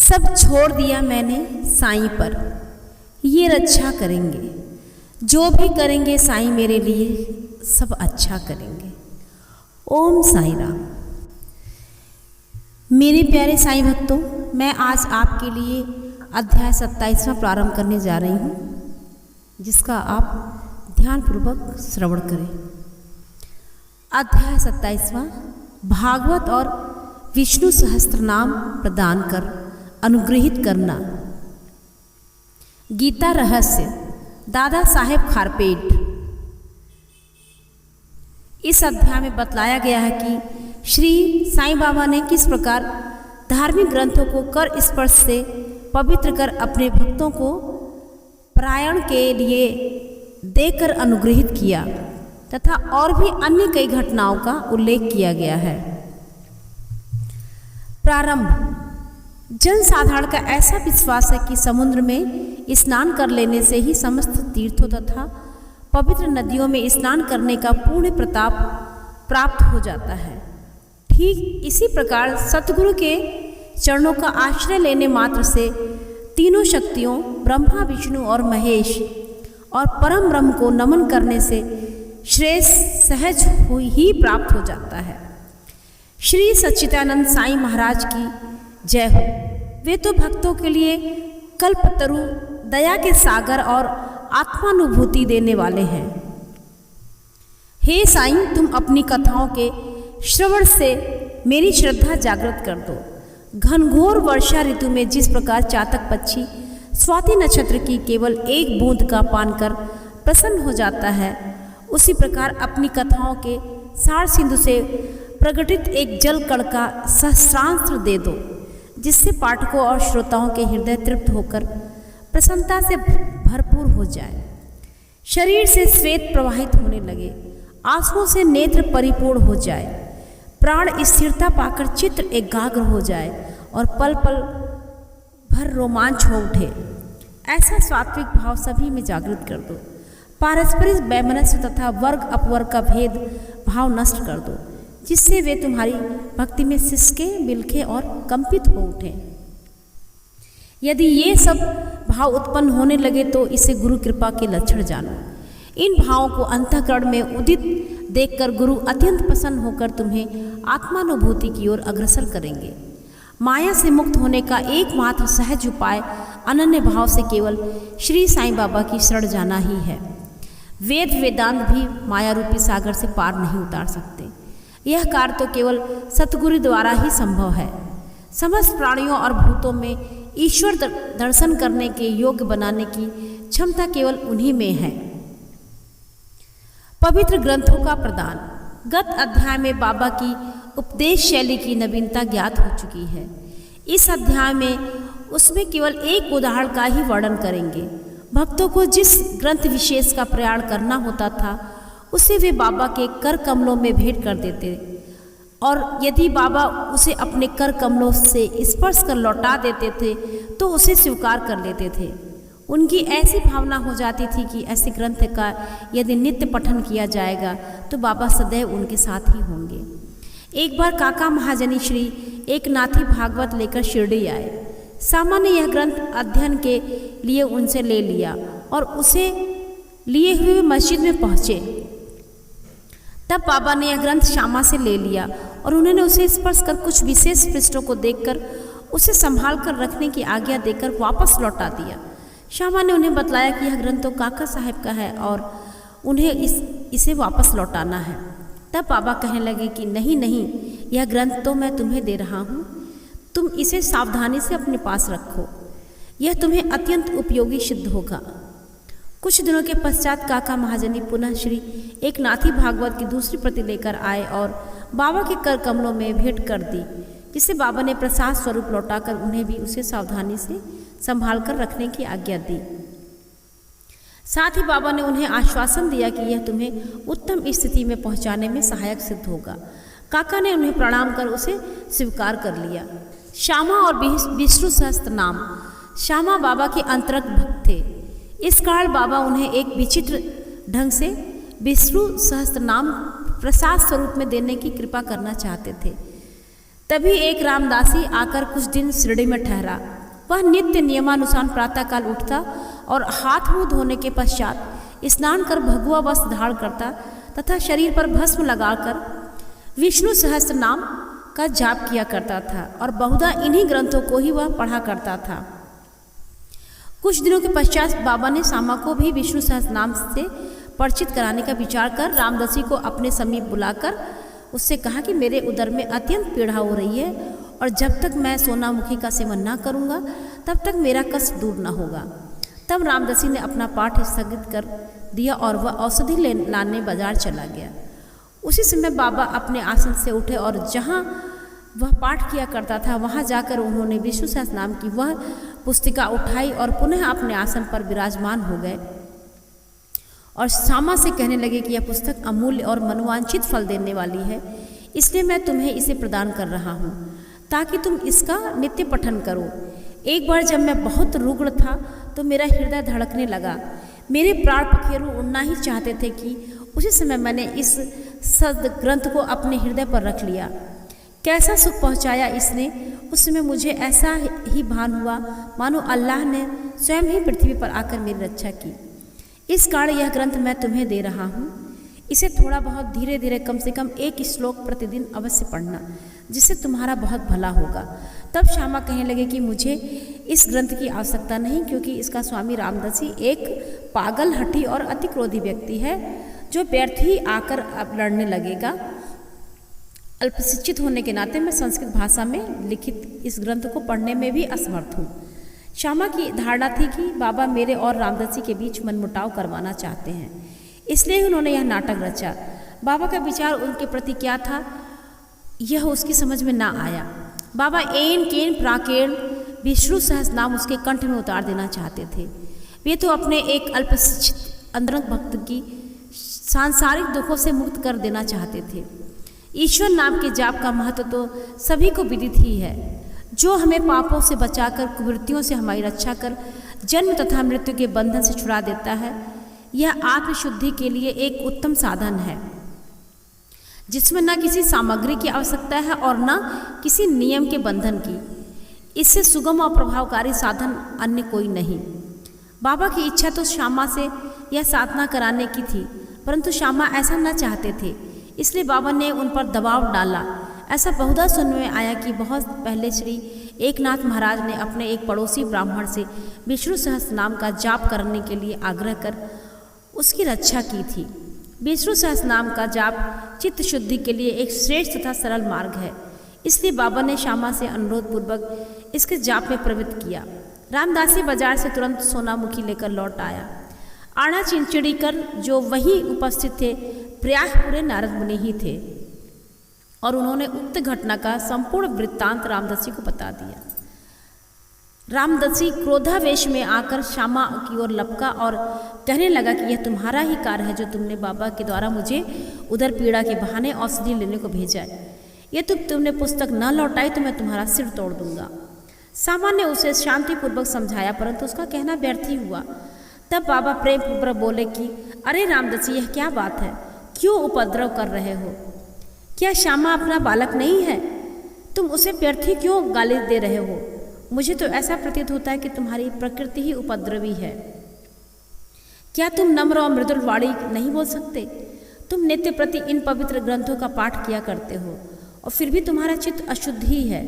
सब छोड़ दिया मैंने साईं पर, ये रक्षा करेंगे। जो भी करेंगे साईं मेरे लिए सब अच्छा करेंगे। ओम साईं राम। मेरे प्यारे साईं भक्तों, मैं आज आपके लिए अध्याय 27वां प्रारंभ करने जा रही हूँ, जिसका आप ध्यानपूर्वक श्रवण करें। अध्याय 27वां, भागवत और विष्णु सहस्त्र नाम प्रदान कर अनुग्रहित करना। गीता रहस्य, दादा साहेब खारपेट। इस अध्याय में बतलाया गया है कि श्री साईं बाबा ने किस प्रकार धार्मिक ग्रंथों को कर स्पर्श से पवित्र कर अपने भक्तों को पारायण के लिए देकर अनुग्रहित किया, तथा और भी अन्य कई घटनाओं का उल्लेख किया गया है। प्रारंभ। जन साधारण का ऐसा विश्वास है कि समुद्र में स्नान कर लेने से ही समस्त तीर्थों तथा पवित्र नदियों में स्नान करने का पूर्ण प्रताप प्राप्त हो जाता है। ठीक इसी प्रकार सतगुरु के चरणों का आश्रय लेने मात्र से तीनों शक्तियों ब्रह्मा, विष्णु और महेश और परम ब्रह्म को नमन करने से श्रेष्ठ सहज ही प्राप्त हो जाता है। श्री सच्चिदानंद साईं महाराज की जय हो। वे तो भक्तों के लिए कल्पतरु, दया के सागर और आत्मानुभूति देने वाले हैं। हे साईं, तुम अपनी कथाओं के श्रवण से मेरी श्रद्धा जागृत कर दो। घनघोर वर्षा ऋतु में जिस प्रकार चातक पक्षी स्वाति नक्षत्र की केवल एक बूंद का पान कर प्रसन्न हो जाता है, उसी प्रकार अपनी कथाओं के सार सिंधु से प्रकटित एक जल कण का सहस्रांश दे दो, जिससे पाठकों और श्रोताओं के हृदय तृप्त होकर प्रसन्नता से भरपूर हो जाए। शरीर से श्वेत प्रवाहित होने लगे, आंसुओं से नेत्र परिपूर्ण हो जाए, प्राण स्थिरता पाकर चित्त एकाग्र हो जाए और पल पल भर रोमांच हो उठे। ऐसा सात्विक भाव सभी में जागृत कर दो। पारस्परिक वैमनस्य तथा वर्ग अपवर्ग का भेद भाव नष्ट कर दो, जिससे वे तुम्हारी भक्ति में सिसके, बिलखे और कंपित हो उठे। यदि ये सब भाव उत्पन्न होने लगे तो इसे गुरु कृपा के लक्षण जानो। इन भावों को अंतःकरण में उदित देखकर गुरु अत्यंत प्रसन्न होकर तुम्हें आत्मानुभूति की ओर अग्रसर करेंगे। माया से मुक्त होने का एकमात्र सहज उपाय अनन्य भाव से केवल श्री साईं बाबा की शरण जाना ही है। वेद वेदांत भी माया रूपी सागर से पार नहीं उतार सकते। यह कार्य तो केवल सतगुरु द्वारा ही संभव है। समस्त प्राणियों और भूतों में ईश्वर दर्शन करने के योग्य बनाने की क्षमता केवल उन्हीं में है। पवित्र ग्रंथों का प्रदान। गत अध्याय में बाबा की उपदेश शैली की नवीनता ज्ञात हो चुकी है। इस अध्याय में उसमें केवल एक उदाहरण का ही वर्णन करेंगे। भक्तों को जिस ग्रंथ विशेष का प्रयाण करना होता था, उसे वे बाबा के कर कमलों में भेंट कर देते, और यदि बाबा उसे अपने कर कमलों से स्पर्श कर लौटा देते थे तो उसे स्वीकार कर लेते थे। उनकी ऐसी भावना हो जाती थी कि ऐसे ग्रंथ का यदि नित्य पठन किया जाएगा तो बाबा सदैव उनके साथ ही होंगे। एक बार काका महाजनी श्री एक नाथी भागवत लेकर शिरडी आए। सामान्य यह ग्रंथ अध्ययन के लिए उनसे ले लिया और उसे लिए हुए मस्जिद में पहुँचे। तब बाबा ने यह ग्रंथ श्यामा से ले लिया और उन्होंने उसे स्पर्श कर कुछ विशेष पृष्ठों को देखकर उसे संभाल कर रखने की आज्ञा देकर वापस लौटा दिया। श्यामा ने उन्हें बतलाया कि यह ग्रंथ तो काका साहब का है और उन्हें इसे वापस लौटाना है। तब बाबा कहने लगे कि नहीं नहीं, यह ग्रंथ तो मैं तुम्हें दे रहा हूँ, तुम इसे सावधानी से अपने पास रखो, यह तुम्हें अत्यंत उपयोगी सिद्ध होगा। कुछ दिनों के पश्चात काका महाजनी पुनः श्री एक नाथी भागवत की दूसरी प्रति लेकर आए और बाबा के कर कमलों में भेंट कर दी, जिसे बाबा ने प्रसाद स्वरूप लौटाकर उन्हें भी उसे सावधानी से संभाल कर रखने की आज्ञा दी। साथ ही बाबा ने उन्हें आश्वासन दिया कि यह तुम्हें उत्तम स्थिति में पहुंचाने में सहायक सिद्ध होगा। काका ने उन्हें प्रणाम कर उसे स्वीकार कर लिया। श्यामा और विष्णु सहस्त्र नाम। श्यामा बाबा के अंतरंग भक्त थे। इस कारण बाबा उन्हें एक विचित्र ढंग से विष्णु सहस्त्र नाम प्रसाद स्वरूप में देने की कृपा करना चाहते थे। तभी एक रामदासी आकर कुछ दिन शिरडी में ठहरा। वह नित्य नियमानुसार प्रातःकाल उठता और हाथ मुंह धोने के पश्चात स्नान कर भगवा वस्त्र धारण करता तथा शरीर पर भस्म लगाकर विष्णु सहस्त्र नाम का जाप किया करता था और बहुधा इन्हीं ग्रंथों को ही वह पढ़ा करता था। कुछ दिनों के पश्चात बाबा ने श्यामा को भी विष्णु सहस्त्र नाम से परिचित कराने का विचार कर रामदासी को अपने समीप बुलाकर उससे कहा कि मेरे उदर में अत्यंत पीड़ा हो रही है और जब तक मैं सोनामुखी का सेवन न करूँगा तब तक मेरा कष्ट दूर न होगा। तब रामदासी ने अपना पाठ स्थगित कर दिया और वह औषधि लाने बाजार चला गया। उसी समय बाबा अपने आसन से उठे और जहाँ वह पाठ किया करता था वहाँ जाकर उन्होंने विष्णु सहस्त्र नाम की वह पुस्तिका उठाई और पुनः अपने आसन पर विराजमान हो गए और श्यामा से कहने लगे कि यह पुस्तक अमूल्य और मनोवांछित फल देने वाली है, इसलिए मैं तुम्हें इसे प्रदान कर रहा हूँ ताकि तुम इसका नित्य पठन करो। एक बार जब मैं बहुत रुग्ण था तो मेरा हृदय धड़कने लगा, मेरे प्राण पखेरु उड़ना ही चाहते थे कि उसी समय मैंने इस सद ग्रंथ को अपने हृदय पर रख लिया। कैसा सुख पहुँचाया इसने। उस समय मुझे ऐसा ही भान हुआ मानो अल्लाह ने स्वयं ही पृथ्वी पर आकर मेरी रक्षा की। इस कारण यह ग्रंथ मैं तुम्हें दे रहा हूँ, इसे थोड़ा बहुत धीरे धीरे कम से कम एक श्लोक प्रतिदिन अवश्य पढ़ना, जिससे तुम्हारा बहुत भला होगा। तब श्यामा कहने लगे कि मुझे इस ग्रंथ की आवश्यकता नहीं, क्योंकि इसका स्वामी रामदासी एक पागल, हठी और अति क्रोधी व्यक्ति है जो व्यर्थ ही आकर अब लड़ने लगेगा। अल्पशिक्षित होने के नाते मैं संस्कृत भाषा में लिखित इस ग्रंथ को पढ़ने में भी असमर्थ हूँ। श्यामा की धारणा थी कि बाबा मेरे और रामदासी के बीच मनमुटाव करवाना चाहते हैं, इसलिए उन्होंने यह नाटक रचा। बाबा का विचार उनके प्रति क्या था यह उसकी समझ में ना आया। बाबा एन केन प्राकेण विष्णु सहस्त्र नाम उसके कंठ में उतार देना चाहते थे। वे तो अपने एक अल्पशिक्षित अंतरंग भक्त की सांसारिक दुखों से मुक्त कर देना चाहते थे। ईश्वर नाम के जाप का महत्व तो सभी को विदित ही है, जो हमें पापों से बचाकर कुवृत्तियों से हमारी रक्षा कर जन्म तथा मृत्यु के बंधन से छुड़ा देता है। यह आत्मशुद्धि के लिए एक उत्तम साधन है, जिसमें न किसी सामग्री की आवश्यकता है और न किसी नियम के बंधन की। इससे सुगम और प्रभावकारी साधन अन्य कोई नहीं। बाबा की इच्छा तो श्यामा से यह साधना कराने की थी, परंतु श्यामा ऐसा न चाहते थे, इसलिए बाबा ने उन पर दबाव डाला। ऐसा बहुधा सुनने में आया कि बहुत पहले श्री एकनाथ महाराज ने अपने एक पड़ोसी ब्राह्मण से विष्णु सहस्त्र नाम का जाप करने के लिए आग्रह कर उसकी रक्षा की थी। विष्णु सहस्त्र नाम का जाप चित्त शुद्धि के लिए एक श्रेष्ठ तथा सरल मार्ग है, इसलिए बाबा ने श्यामा से अनुरोध पूर्वक इसके जाप में प्रवृत्त किया। रामदासी बाजार से तुरंत सोनामुखी लेकर लौट आया। आना चिंचड़ी कर जो वहीं उपस्थित थे प्रयागपुरे नारद मुनि ही थे और उन्होंने उक्त घटना का संपूर्ण वृत्तांत रामदासी को बता दिया। रामदासी क्रोधावेश में आकर श्यामा की ओर लपका और कहने लगा कि यह तुम्हारा ही कार्य है जो तुमने बाबा के द्वारा मुझे उधर पीड़ा के बहाने औषधि लेने को भेजा है। ये तुमने पुस्तक न लौटाई तो मैं तुम्हारा सिर तोड़ दूंगा। श्यामा ने उसे शांतिपूर्वक समझाया, परंतु उसका कहना व्यर्थ ही हुआ। तब बाबा प्रेम पूर्वक बोले कि अरे रामदासी, यह क्या बात है, क्यों उपद्रव कर रहे हो? क्या श्यामा अपना बालक नहीं है? तुम उसे व्यर्थ ही क्यों गाली दे रहे हो? मुझे तो ऐसा प्रतीत होता है कि तुम्हारी प्रकृति ही उपद्रवी है। क्या तुम नम्र और मृदुल वाणी नहीं बोल सकते? तुम नित्य प्रति इन पवित्र ग्रंथों का पाठ किया करते हो और फिर भी तुम्हारा चित्त अशुद्ध ही है।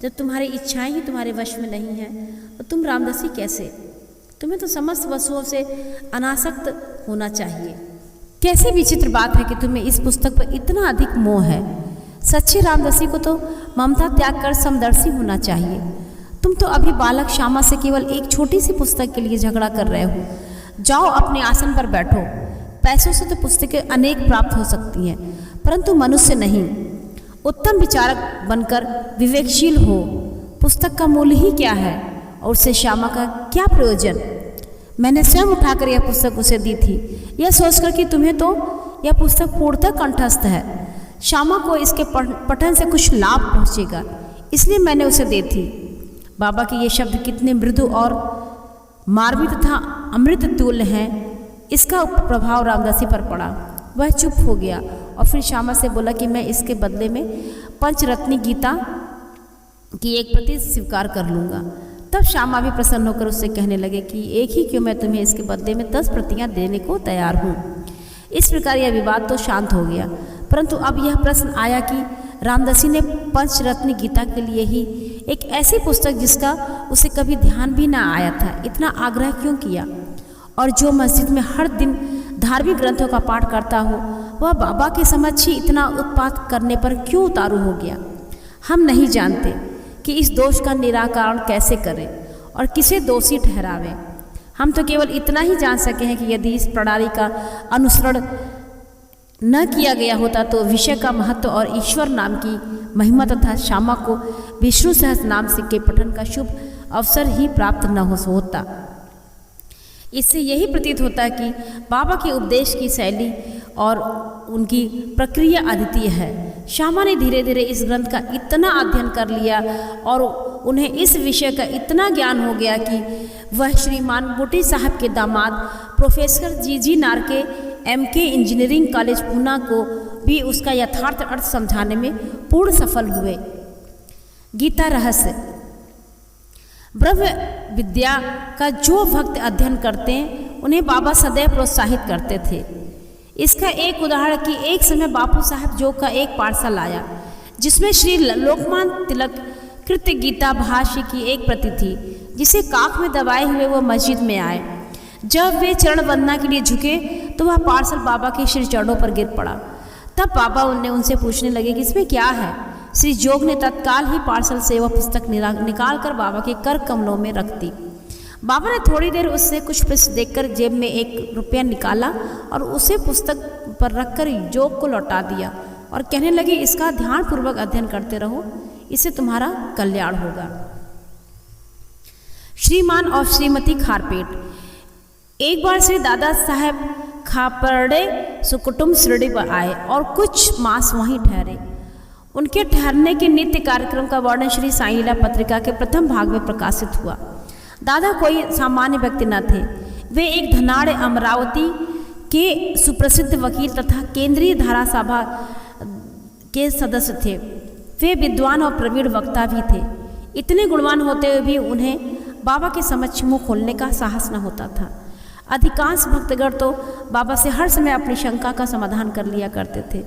जब तुम्हारी इच्छाएं ही तुम्हारे वश में नहीं हैं तो तुम रामदासी कैसे? तुम्हें तो समस्त वस्तुओं से अनासक्त होना चाहिए। कैसी विचित्र बात है कि तुम्हें इस पुस्तक पर इतना अधिक मोह है। सच्चे रामदासी को तो ममता त्याग कर समदर्शी होना चाहिए। तुम तो अभी बालक श्यामा से केवल एक छोटी सी पुस्तक के लिए झगड़ा कर रहे हो। जाओ अपने आसन पर बैठो। पैसों से तो पुस्तकें अनेक प्राप्त हो सकती हैं, परंतु मनुष्य नहीं। उत्तम विचारक बनकर विवेकशील हो। पुस्तक का मूल्य ही क्या है और उससे श्यामा का क्या प्रयोजन? मैंने स्वयं उठाकर यह पुस्तक उसे दी थी, यह सोचकर कि तुम्हें तो यह पुस्तक पूर्णतः कंठस्थ है। श्यामा को इसके पठन से कुछ लाभ पहुँचेगा, इसलिए मैंने उसे दी थी। बाबा के ये शब्द कितने मृदु और मार्मिक तथा अमृत तुल्य हैं, इसका प्रभाव रामदासी पर पड़ा। वह चुप हो गया और फिर श्यामा से बोला कि मैं इसके बदले में पंचरत्नी गीता कि एक प्रति स्वीकार कर लूँगा। तब श्यामा भी प्रसन्न होकर उससे कहने लगे कि एक ही क्यों, मैं तुम्हें इसके बदले में 10 प्रतियां देने को तैयार हूँ। इस प्रकार यह विवाद तो शांत हो गया, परंतु अब यह प्रश्न आया कि रामदासी ने पंचरत्न गीता के लिए ही एक ऐसी पुस्तक जिसका उसे कभी ध्यान भी ना आया था, इतना आग्रह क्यों किया, और जो मस्जिद में हर दिन धार्मिक ग्रंथों का पाठ करता हो वह बाबा के समक्ष ही इतना उत्पात करने पर क्यों उतारू हो गया। हम नहीं जानते कि इस दोष का निराकरण कैसे करें और किसे दोषी ठहरावें। हम तो केवल इतना ही जान सके हैं कि यदि इस प्रणाली का अनुसरण न किया गया होता तो विषय का महत्व और ईश्वर नाम की महिमा तथा श्यामा को विष्णु सहस्त्र नाम के पठन का शुभ अवसर ही प्राप्त न होता। इससे यही प्रतीत होता कि बाबा के उपदेश की शैली और उनकी प्रक्रिया अद्वितीय है। श्यामा ने धीरे धीरे इस ग्रंथ का इतना अध्ययन कर लिया और उन्हें इस विषय का इतना ज्ञान हो गया कि वह श्रीमान बूटी साहब के दामाद प्रोफेसर जी नारके MK इंजीनियरिंग कॉलेज पूना को भी उसका यथार्थ अर्थ समझाने में पूर्ण सफल हुए। गीता रहस्य। ब्रह्म विद्या का जो भक्त अध्ययन करते हैं उन्हें बाबा सदैव प्रोत्साहित करते थे। इसका एक उदाहरण कि एक समय बापू साहब जोग का एक पार्सल आया जिसमें श्री लोकमान्य तिलक कृत गीता भाष्य की एक प्रति थी, जिसे काख में दबाए हुए वो मस्जिद में आए। जब वे चरण वंदना के लिए झुके तो वह पार्सल बाबा के श्री चरणों पर गिर पड़ा। तब बाबा उनसे पूछने लगे कि इसमें क्या है। श्री जोग ने तत्काल ही पार्सल से वह पुस्तक निकाल कर बाबा के कर कमलों में रख दी। बाबा ने थोड़ी देर उससे कुछ पैसे देकर जेब में 1 रुपया निकाला और उसे पुस्तक पर रखकर जोग को लौटा दिया और कहने लगे इसका ध्यानपूर्वक अध्ययन करते रहो, इससे तुम्हारा कल्याण होगा। श्रीमान और श्रीमती खारपेट। एक बार श्री दादा साहब खापर्डे सुकुटुम्ब शिरडी पर आए और कुछ मास वहीं ठहरे। उनके ठहरने के नित्य कार्यक्रम का वर्णन श्री साईं लीला पत्रिका के प्रथम भाग में प्रकाशित हुआ। दादा कोई सामान्य व्यक्ति न थे, वे एक धनाढ़ अमरावती के सुप्रसिद्ध वकील तथा केंद्रीय धारा सभा के सदस्य थे। वे विद्वान और प्रवीण वक्ता भी थे। इतने गुणवान होते हुए भी उन्हें बाबा के समक्ष मुँह खोलने का साहस न होता था। अधिकांश भक्तगण तो बाबा से हर समय अपनी शंका का समाधान कर लिया करते थे।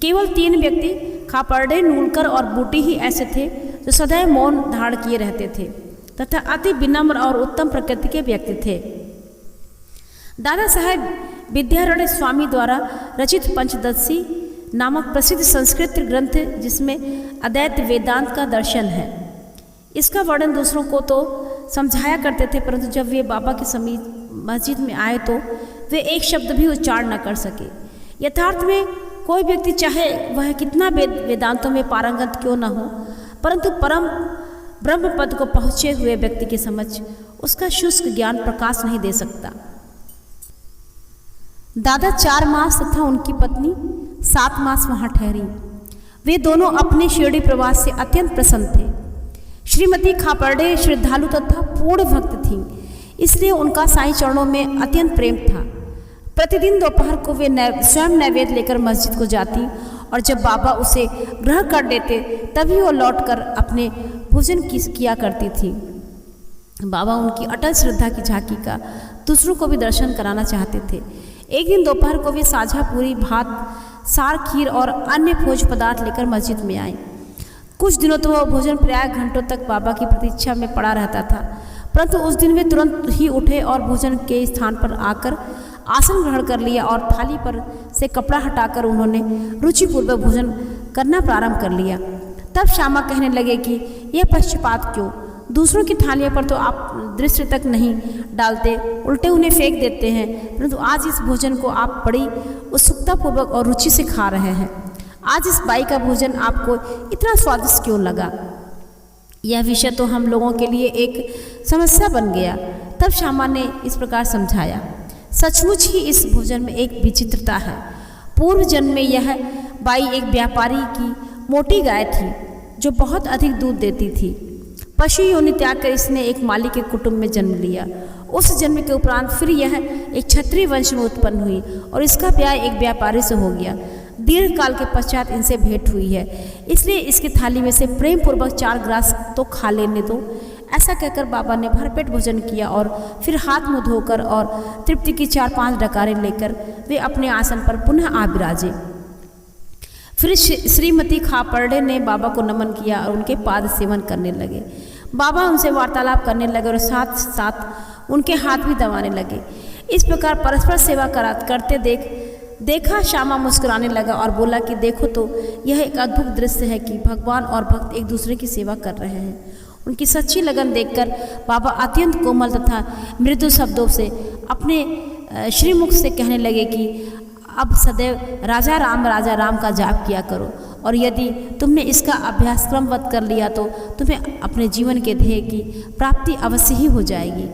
केवल 3 व्यक्ति खापर्डे, नूलकर और बूटी ही ऐसे थे जो सदैव मौन धारण किए रहते थे तथा अति विनम्र और उत्तम प्रकृति के व्यक्ति थे। दादा साहब विद्यारण्य स्वामी द्वारा रचित पंचदशी नामक प्रसिद्ध संस्कृत ग्रंथ जिसमें अद्वैत वेदांत का दर्शन है, इसका वर्णन दूसरों को तो समझाया करते थे, परंतु जब वे बाबा के समीप मस्जिद में आए तो वे एक शब्द भी उच्चारण न कर सके। यथार्थ में कोई व्यक्ति चाहे वह कितना वेदांतों में पारंगत क्यों न हो, परंतु परम ब्रह्म पद को पहुँचे हुए व्यक्ति के समक्ष उसका शुष्क ज्ञान प्रकाश नहीं दे सकता। दादा 4 मास तथा उनकी पत्नी 7 मास वहाँ ठहरी। वे दोनों अपने शिरडी प्रवास से अत्यंत प्रसन्न थे। श्रीमती खापर्डे श्रद्धालु तथा पूर्ण भक्त थीं, इसलिए उनका साईं चरणों में अत्यंत प्रेम था। प्रतिदिन दोपहर को वे स्वयं नैवेद्य लेकर मस्जिद को जाती और जब बाबा उसे ग्रहण कर लेते तभी वो लौटकर अपने भोजन किया करती थी। बाबा उनकी अटल श्रद्धा की झांकी का दूसरों को भी दर्शन कराना चाहते थे। एक दिन दोपहर को वे साझा पूरी, भात, सार, खीर और अन्य भोज पदार्थ लेकर मस्जिद में आए। कुछ दिनों तो वह भोजन प्राय घंटों तक बाबा की प्रतीक्षा में पड़ा रहता था, परंतु उस दिन वे तुरंत ही उठे और भोजन के स्थान पर आकर आसन ग्रहण कर लिया और थाली पर से कपड़ा हटाकर उन्होंने रुचिपूर्वक भोजन करना प्रारंभ कर लिया। तब श्यामा कहने लगे कि यह पक्षपात क्यों, दूसरों की थालियों पर तो आप दृष्टि तक नहीं डालते, उल्टे उन्हें फेंक देते हैं, परंतु आज इस भोजन को आप बड़ी उत्सुकतापूर्वक और रुचि से खा रहे हैं। आज इस बाई का भोजन आपको इतना स्वादिष्ट क्यों लगा? यह विषय तो हम लोगों के लिए एक समस्या बन गया। तब श्यामा ने इस प्रकार समझाया, सचमुच ही इस भोजन में एक विचित्रता है। पूर्व जन्म में यह बाई एक व्यापारी की मोटी गाय थी जो बहुत अधिक दूध देती थी। पशु योनि त्याग कर इसने एक माली के कुटुंब में जन्म लिया। उस जन्म के उपरांत फिर यह एक क्षत्रिय वंश में उत्पन्न हुई और इसका ब्याह एक व्यापारी से हो गया। दीर्घ काल के पश्चात इनसे भेंट हुई है, इसलिए इसकी थाली में से प्रेम पूर्वक 4 ग्रास तो खा लेने दो। ऐसा कहकर बाबा ने भरपेट भोजन किया और फिर हाथ मुँह धोकर और तृप्ति की 4-5 डकारें लेकर वे अपने आसन पर पुनः आ विराजे। फिर श्रीमती खापर्डे ने बाबा को नमन किया और उनके पाद सेवन करने लगे। बाबा उनसे वार्तालाप करने लगे और साथ साथ उनके हाथ भी दबाने लगे। इस प्रकार परस्पर सेवा करते देखा श्यामा मुस्कुराने लगा और बोला कि देखो तो यह एक अद्भुत दृश्य है कि भगवान और भक्त एक दूसरे की सेवा कर रहे हैं। उनकी सच्ची लगन देखकर बाबा अत्यंत कोमल तथा मृदु शब्दों से अपने श्रीमुख से कहने लगे कि अब सदैव राजा राम का जाप किया करो, और यदि तुमने इसका अभ्यास क्रमवत कर लिया तो तुम्हें अपने जीवन के ध्येय की प्राप्ति अवश्य ही हो जाएगी।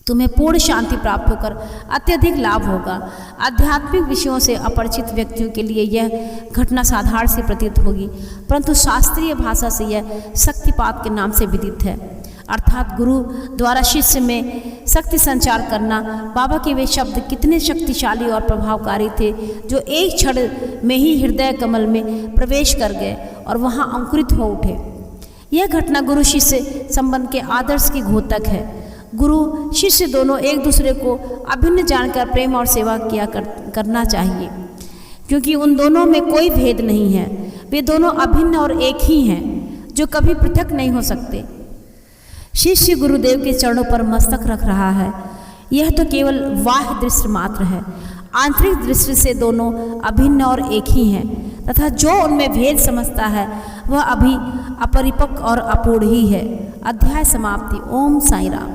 तुम्हें पूर्ण शांति प्राप्त होकर अत्यधिक लाभ होगा। आध्यात्मिक विषयों से अपरिचित व्यक्तियों के लिए यह घटना साधारण सी प्रतीत होगी, परंतु शास्त्रीय भाषा से यह शक्तिपात के नाम से विदित है, अर्थात गुरु द्वारा शिष्य में शक्ति संचार करना। बाबा के वे शब्द कितने शक्तिशाली और प्रभावकारी थे जो एक क्षण में ही हृदय कमल में प्रवेश कर गए और वहाँ अंकुरित हो उठे। यह घटना गुरु शिष्य संबंध के आदर्श की घोतक है। गुरु शिष्य दोनों एक दूसरे को अभिन्न जानकर प्रेम और सेवा करना चाहिए, क्योंकि उन दोनों में कोई भेद नहीं है। वे दोनों अभिन्न और एक ही हैं जो कभी पृथक नहीं हो सकते। शिष्य गुरुदेव के चरणों पर मस्तक रख रहा है, यह तो केवल बाह्य दृष्टि मात्र है। आंतरिक दृष्टि से दोनों अभिन्न और एक ही हैं, तथा जो उनमें भेद समझता है वह अभी अपरिपक्व और अपूर्ण ही है। अध्याय समाप्ति। ओम साईं राम।